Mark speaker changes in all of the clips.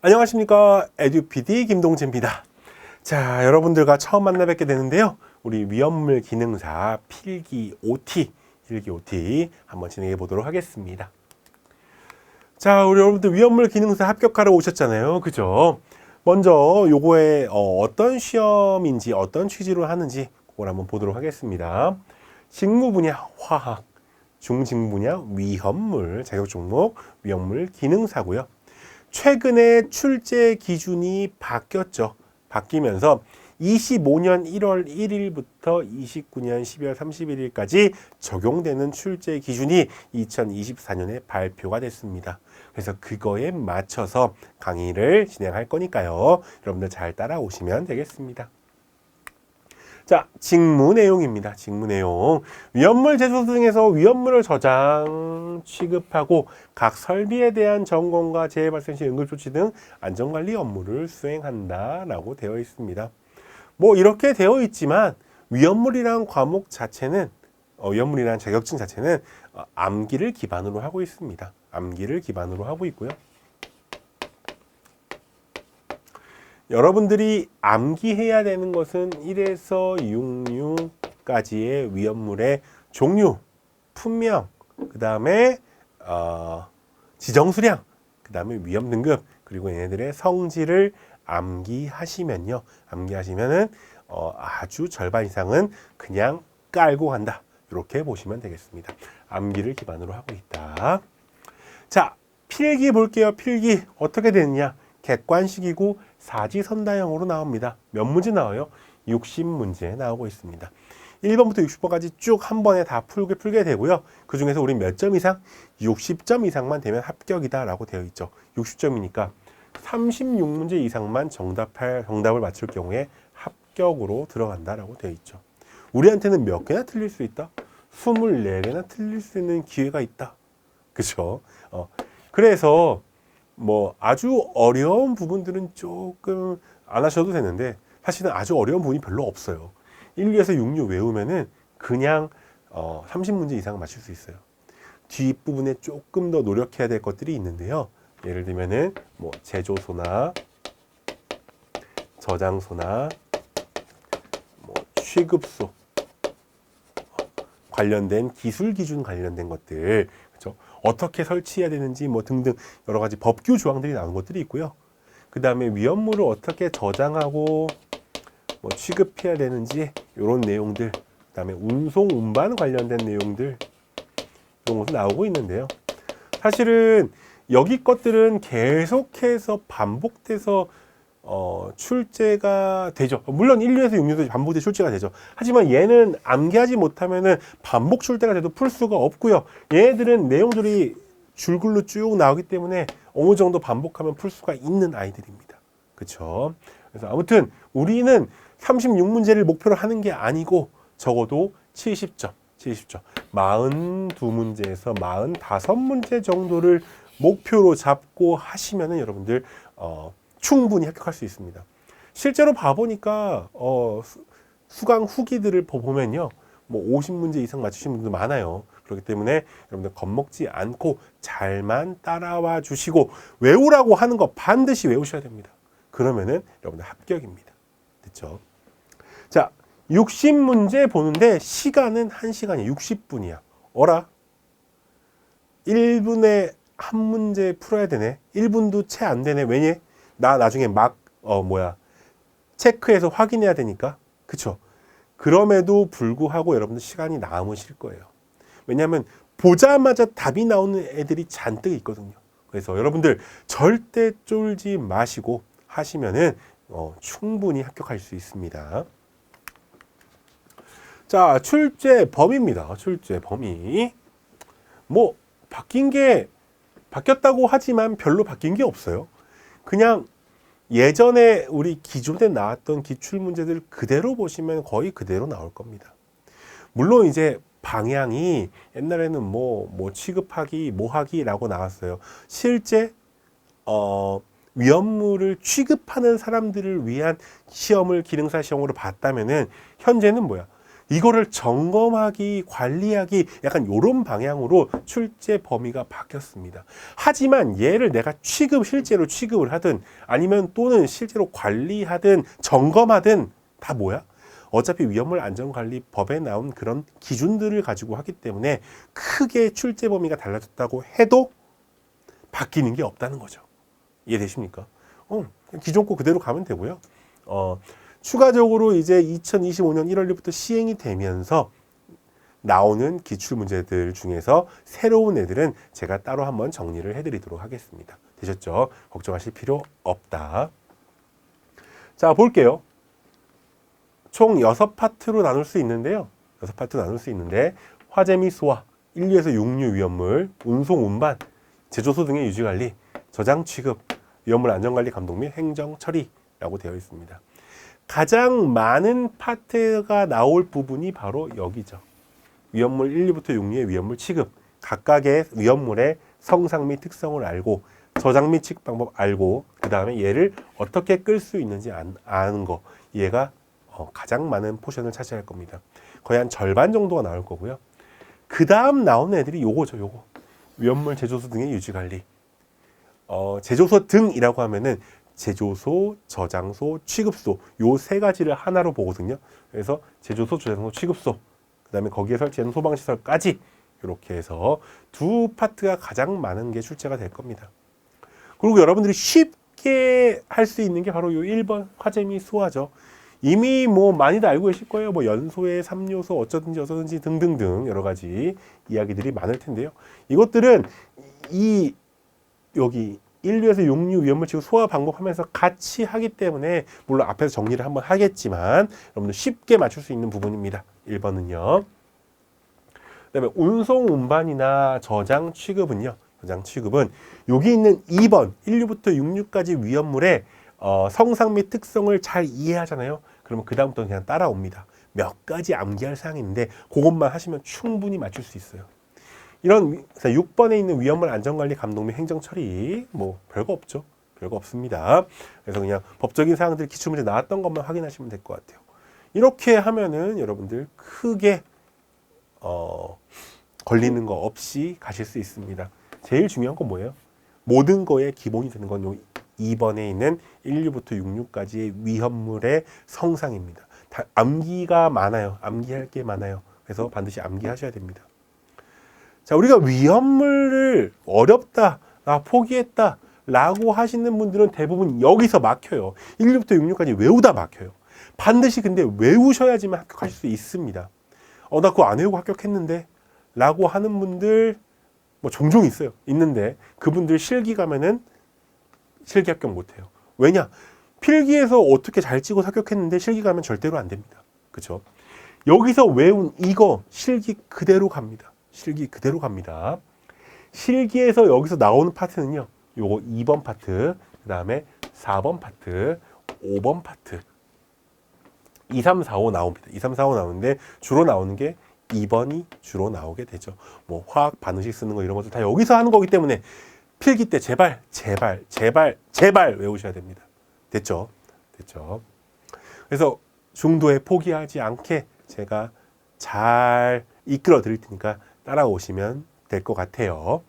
Speaker 1: 안녕하십니까, 에듀PD 김동재입니다. 자, 여러분들과 처음 만나 뵙게 되는데요. 우리 위험물 기능사 필기 OT 한번 진행해 보도록 하겠습니다. 자, 우리 여러분들 위험물 기능사 합격하러 오셨잖아요. 그죠? 먼저 요거에 어떤 시험인지 어떤 취지로 하는지 그걸 한번 보도록 하겠습니다. 직무 분야 화학, 중직무 분야 위험물, 자격 종목 위험물 기능사고요. 최근에 출제 기준이 바뀌었죠. 바뀌면서 25년 1월 1일부터 29년 12월 31일까지 적용되는 출제 기준이 2024년에 발표가 됐습니다. 그래서 그거에 맞춰서 강의를 진행할 거니까요. 여러분들 잘 따라오시면 되겠습니다. 자, 직무 내용입니다. 직무 내용. 위험물 제조 등에서 위험물을 저장, 취급하고 각 설비에 대한 점검과 재해 발생 시 응급조치 등 안전관리 업무를 수행한다라고 되어 있습니다. 뭐 이렇게 되어 있지만 위험물이란 과목 자체는 위험물이란 자격증 자체는 암기를 기반으로 하고 있습니다. 암기를 기반으로 하고 있고요. 여러분들이 암기해야 되는 것은 1에서 66까지의 위험물의 종류, 품명, 그 다음에 지정수량, 그 다음에 위험 등급, 그리고 얘네들의 성질을 암기하시면요. 암기하시면은 아주 절반 이상은 그냥 깔고 간다. 이렇게 보시면 되겠습니다. 암기를 기반으로 하고 있다. 자, 필기 볼게요. 필기 어떻게 되느냐? 객관식이고 사지선다형으로 나옵니다. 몇 문제 나와요? 60문제 나오고 있습니다. 1번부터 60번까지 쭉 한 번에 다 풀게 되고요. 그 중에서 우리 몇 점 이상? 60점 이상만 되면 합격이다 라고 되어 있죠. 60점이니까 36문제 이상만 정답을 맞출 경우에 합격으로 들어간다라고 되어 있죠. 우리한테는 몇 개나 틀릴 수 있다? 24개나 틀릴 수 있는 기회가 있다. 그렇죠? 그래서 뭐 아주 어려운 부분들은 조금 안 하셔도 되는데 사실은 아주 어려운 부분이 별로 없어요. 1에서 66 외우면은 그냥 30문제 이상 맞출 수 있어요. 뒷부분에 조금 더 노력해야 될 것들이 있는데요. 예를 들면은 뭐 제조소나 저장소나 뭐 취급소 관련된 기술 기준 관련된 것들, 그렇죠? 어떻게 설치해야 되는지 뭐 등등 여러 가지 법규 조항들이 나온 것들이 있고요. 그 다음에 위험물을 어떻게 저장하고 뭐 취급해야 되는지 이런 내용들, 그 다음에 운송 운반 관련된 내용들 이런 것도 나오고 있는데요. 사실은 여기 것들은 계속해서 반복돼서 출제가 되죠. 물론 1류에서 6류도 반복돼 출제가 되죠. 하지만 얘는 암기하지 못하면은 반복 출제가 돼도 풀 수가 없고요. 얘네들은 내용들이 줄글로 쭉 나오기 때문에 어느 정도 반복하면 풀 수가 있는 아이들입니다. 그렇죠? 그래서 아무튼 우리는 36문제를 목표로 하는 게 아니고 적어도 70점. 42문제에서 45문제 정도를 목표로 잡고 하시면은 여러분들 충분히 합격할 수 있습니다. 실제로 봐보니까 수강 후기들을 보면요, 뭐 50문제 이상 맞추신 분들 많아요. 그렇기 때문에 여러분들 겁먹지 않고 잘만 따라와 주시고 외우라고 하는 거 반드시 외우셔야 됩니다. 그러면은 여러분들 합격입니다. 됐죠? 자, 60문제 보는데 시간은 1시간이 60분이야. 어라? 1분에 한 문제 풀어야 되네. 1분도 채 안 되네. 왜냐? 나 나중에 체크해서 확인해야 되니까. 그쵸? 그럼에도 불구하고 여러분들 시간이 남으실 거예요. 왜냐하면 보자마자 답이 나오는 애들이 잔뜩 있거든요. 그래서 여러분들 절대 쫄지 마시고 하시면은 충분히 합격할 수 있습니다. 자, 출제 범위입니다. 출제 범위. 뭐 바뀌었다고 하지만 별로 바뀐 게 없어요. 그냥 예전에 우리 기존에 나왔던 기출문제들 그대로 보시면 거의 그대로 나올 겁니다. 물론 이제 방향이 옛날에는 뭐 취급하기, 하기라고 나왔어요. 실제 위험물을 취급하는 사람들을 위한 시험을 기능사 시험으로 봤다면은 현재는 뭐야? 이거를 점검하기, 관리하기 약간 이런 방향으로 출제 범위가 바뀌었습니다. 하지만 얘를 내가 실제로 취급을 하든 아니면 또는 실제로 관리하든 점검하든 다 뭐야? 어차피 위험물 안전관리법에 나온 그런 기준들을 가지고 하기 때문에 크게 출제 범위가 달라졌다고 해도 바뀌는 게 없다는 거죠. 이해되십니까? 기존 거 그대로 가면 되고요. 추가적으로 이제 2025년 1월 1일부터 시행이 되면서 나오는 기출문제들 중에서 새로운 애들은 제가 따로 한번 정리를 해드리도록 하겠습니다. 되셨죠? 걱정하실 필요 없다. 자, 볼게요. 총 6파트로 나눌 수 있는데요. 6파트 나눌 수 있는데 화재 및 소화, 인류에서 육류 위험물, 운송 운반, 제조소 등의 유지관리, 저장 취급, 위험물 안전관리 감독 및 행정 처리라고 되어 있습니다. 가장 많은 파트가 나올 부분이 바로 여기죠. 위험물 1류부터 6류의 위험물 취급, 각각의 위험물의 성상 및 특성을 알고 저장 및 취급 방법 알고 그 다음에 얘를 어떻게 끌 수 있는지 아는 거, 얘가 가장 많은 포션을 차지할 겁니다. 거의 한 절반 정도가 나올 거고요. 그 다음 나오는 애들이 요거죠. 요거 위험물 제조소 등의 유지관리. 제조소 등이라고 하면은 제조소, 저장소, 취급소 요 세 가지를 하나로 보거든요. 그래서 제조소, 저장소, 취급소 그 다음에 거기에 설치하는 소방시설까지 이렇게 해서 두 파트가 가장 많은 게 출제가 될 겁니다. 그리고 여러분들이 쉽게 할 수 있는 게 바로 요 1번 화재 및 소화죠. 이미 뭐 많이들 알고 계실 거예요. 뭐 연소의 3요소 어쩌든지 등등등 여러 가지 이야기들이 많을 텐데요. 이것들은 여기 1류에서 6류 위험물 취급 소화 방법 하면서 같이 하기 때문에 물론 앞에서 정리를 한번 하겠지만 여러분들 쉽게 맞출 수 있는 부분입니다. 1번은요. 그다음에 운송 운반이나 저장 취급은요. 저장 취급은 여기 있는 2번 1류부터 6류까지 위험물의 성상 및 특성을 잘 이해하잖아요. 그러면 그 다음부터는 그냥 따라옵니다. 몇 가지 암기할 사항이 있는데 그것만 하시면 충분히 맞출 수 있어요. 이런 6번에 있는 위험물 안전관리 감독 및 행정 처리 뭐 별거 없죠. 별거 없습니다. 그래서 그냥 법적인 사항들 기출문제 나왔던 것만 확인하시면 될 것 같아요. 이렇게 하면은 여러분들 크게 걸리는 거 없이 가실 수 있습니다. 제일 중요한 건 뭐예요? 모든 거에 기본이 되는 건 요 2번에 있는 1류부터 6류까지의 위험물의 성상입니다. 암기가 많아요. 암기할 게 많아요. 그래서 반드시 암기하셔야 됩니다. 자, 우리가 위험물을 어렵다, 나 포기했다 라고 하시는 분들은 대부분 여기서 막혀요. 1류부터 6류까지 외우다 막혀요. 반드시 근데 외우셔야지만 합격하실 수 있습니다. 나 그거 안 외우고 합격했는데 라고 하는 분들 뭐 종종 있어요. 있는데 그분들 실기 가면은 실기 합격 못해요. 왜냐? 필기에서 어떻게 잘 찍어 합격했는데 실기 가면 절대로 안 됩니다. 그렇죠? 여기서 외운 이거 실기 그대로 갑니다. 실기 그대로 갑니다. 실기에서 여기서 나오는 파트는요. 요거 2번 파트, 그 다음에 4번 파트, 5번 파트 2, 3, 4, 5 나옵니다. 2, 3, 4, 5 나오는데 주로 나오는 게 2번이 주로 나오게 되죠. 뭐 화학 반응식 쓰는 거 이런 것들 다 여기서 하는 거기 때문에 필기 때 제발 외우셔야 됩니다. 됐죠? 됐죠? 그래서 중도에 포기하지 않게 제가 잘 이끌어 드릴 테니까 따라오시면 될 것 같아요.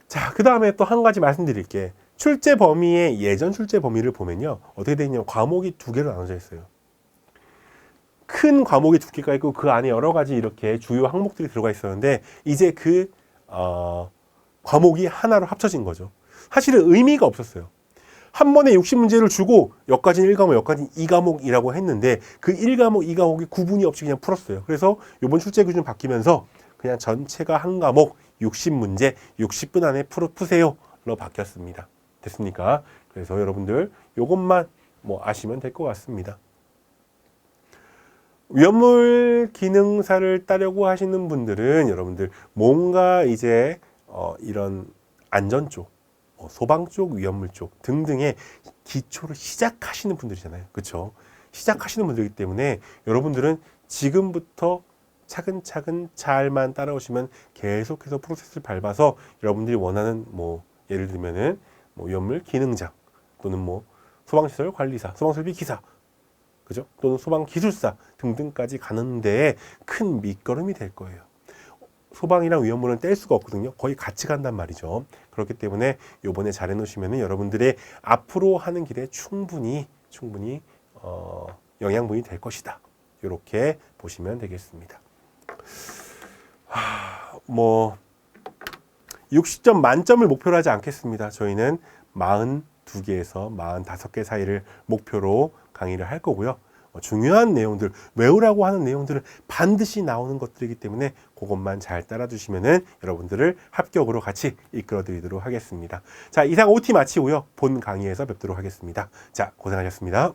Speaker 1: 자, 그 다음에 또 한 가지 말씀드릴게. 출제 범위의 예전 출제 범위를 보면요. 어떻게 되어 있냐면 과목이 두 개로 나눠져 있어요. 큰 과목이 두 개가 있고 그 안에 여러 가지 이렇게 주요 항목들이 들어가 있었는데 이제 그 과목이 하나로 합쳐진 거죠. 사실은 의미가 없었어요. 한 번에 60문제를 주고 여기까지는 1과목, 여기까지는 2과목이라고 했는데 그 1과목, 2과목이 구분이 없이 그냥 풀었어요. 그래서 이번 출제 기준 바뀌면서 그냥 전체가 한 과목 60문제 60분 안에 푸세요로 바뀌었습니다. 됐습니까? 그래서 여러분들 이것만 뭐 아시면 될 것 같습니다. 위험물 기능사를 따려고 하시는 분들은 여러분들 뭔가 이제 이런 안전 쪽, 소방 쪽, 위험물 쪽 등등의 기초를 시작하시는 분들이잖아요. 그렇죠? 시작하시는 분들이기 때문에 여러분들은 지금부터 차근차근 잘만 따라오시면 계속해서 프로세스를 밟아서 여러분들이 원하는 뭐 예를 들면은 뭐 위험물 기능장 또는 뭐 소방시설 관리사, 소방설비 기사 그죠? 또는 소방 기술사 등등까지 가는 데에 큰 밑거름이 될 거예요. 소방이랑 위험물은 뗄 수가 없거든요. 거의 같이 간단 말이죠. 그렇기 때문에 요번에 잘 해놓으시면 여러분들의 앞으로 하는 길에 충분히 영양분이 될 것이다. 이렇게 보시면 되겠습니다. 60점 만점을 목표로 하지 않겠습니다. 저희는 42개에서 45개 사이를 목표로 강의를 할 거고요. 중요한 내용들, 외우라고 하는 내용들은 반드시 나오는 것들이기 때문에 그것만 잘 따라주시면은 여러분들을 합격으로 같이 이끌어 드리도록 하겠습니다. 자, 이상 OT 마치고요. 본 강의에서 뵙도록 하겠습니다. 자, 고생하셨습니다.